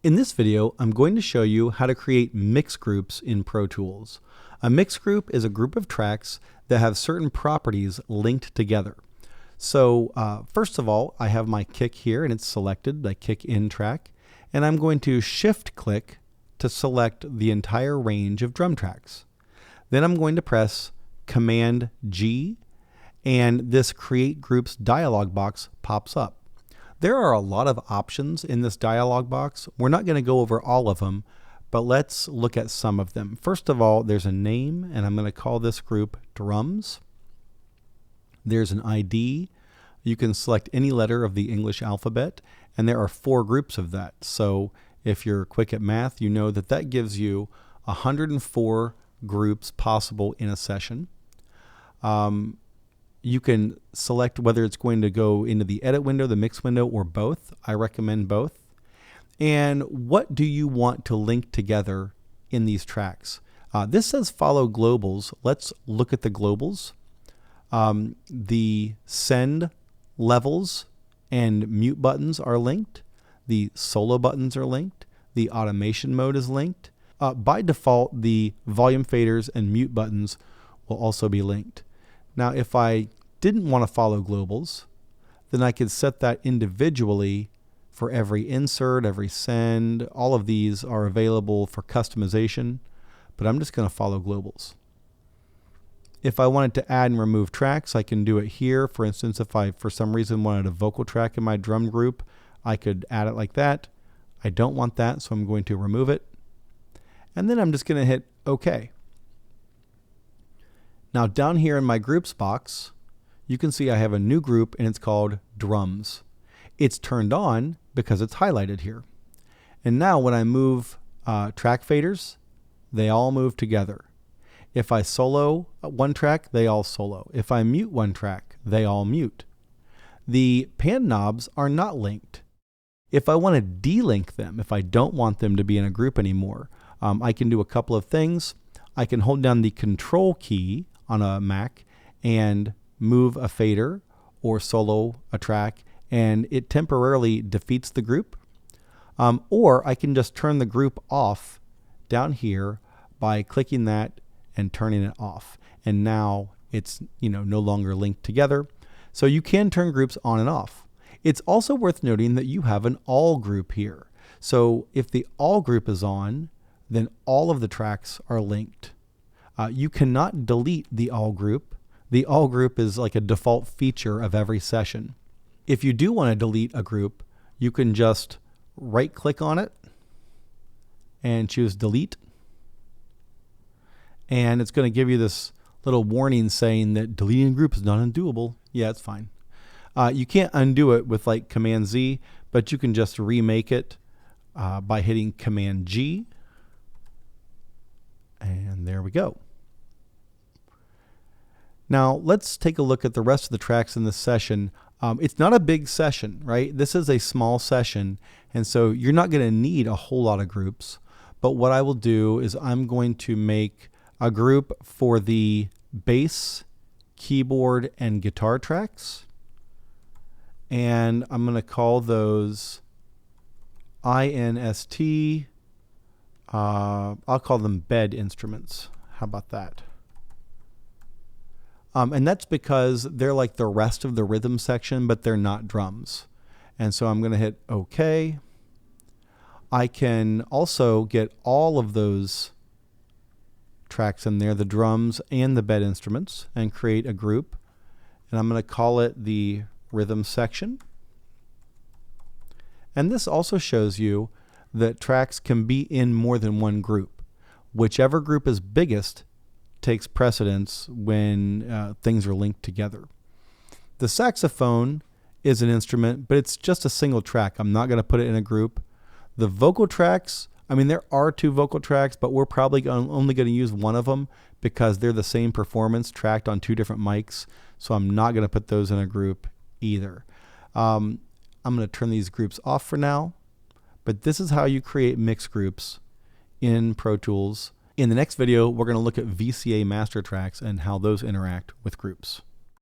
In this video, I'm going to show you how to create mix groups in Pro Tools. A mix group is a group of tracks that have certain properties linked together. So first of all, I have my kick here and it's selected, the kick in track, and I'm going to shift click to select the entire range of drum tracks. Then I'm going to press Command G and this Create Groups dialog box pops up. There are a lot of options in this dialog box. We're not going to go over all of them, but let's look at some of them. First of all, there's a name, and I'm going to call this group Drums. There's an ID. You can select any letter of the English alphabet, and there are 4 groups of that. So if you're quick at math, you know that that gives you 104 groups possible in a session. You can select whether it's going to go into the edit window, the mix window, or both. I recommend both. And what do you want to link together in these tracks? This says follow globals. Let's look at the globals. The send levels and mute buttons are linked. The solo buttons are linked. The automation mode is linked. By default, the volume faders and mute buttons will also be linked. Now, if I didn't want to follow globals, then I could set that individually for every insert, every send. All of these are available for customization, but I'm just going to follow globals. If I wanted to add and remove tracks, I can do it here. For instance, if I, for some reason, wanted a vocal track in my drum group, I could add it like that. I don't want that, so I'm going to remove it. And then I'm just going to hit OK. Now down here in my groups box, you can see I have a new group and it's called Drums. It's turned on because it's highlighted here. And now when I move track faders, they all move together. If I solo one track, they all solo. If I mute one track, they all mute. The pan knobs are not linked. If I want to delink them, if I don't want them to be in a group anymore, I can do a couple of things. I can hold down the Control key on a Mac and move a fader or solo a track, and it temporarily defeats the group. Or I can just turn the group off down here by clicking that and turning it off. And now it's no longer linked together. So you can turn groups on and off. It's also worth noting that you have an all group here. So if the all group is on, then all of the tracks are linked. You cannot delete the all group. The all group is like a default feature of every session. If you do want to delete a group, you can just right click on it and choose delete. And it's going to give you this little warning saying that deleting a group is not undoable. Yeah, it's fine. You can't undo it with like Command Z, but you can just remake it by hitting Command G. And there we go. Now let's take a look at the rest of the tracks in this session. It's not a big session, right? This is a small session, and so you're not going to need a whole lot of groups. But what I will do is I'm going to make a group for the bass, keyboard, and guitar tracks. And I'm going to call those INST. I'll call them bed instruments. How about that? And that's because they're like the rest of the rhythm section, but they're not drums. And so I'm going to hit OK. I can also get all of those tracks in there, the drums and the bed instruments, and create a group. And I'm going to call it the rhythm section. And this also shows you that tracks can be in more than one group. Whichever group is biggest takes precedence when things are linked together. The saxophone is an instrument, but it's just a single track. I'm not going to put it in a group. The vocal tracks, I mean, there are 2 vocal tracks, but we're probably only going to use one of them because they're the same performance tracked on 2 different mics. So I'm not going to put those in a group either. I'm going to turn these groups off for now, but this is how you create mix groups in Pro Tools. In the next video, we're going to look at VCA master tracks and how those interact with groups.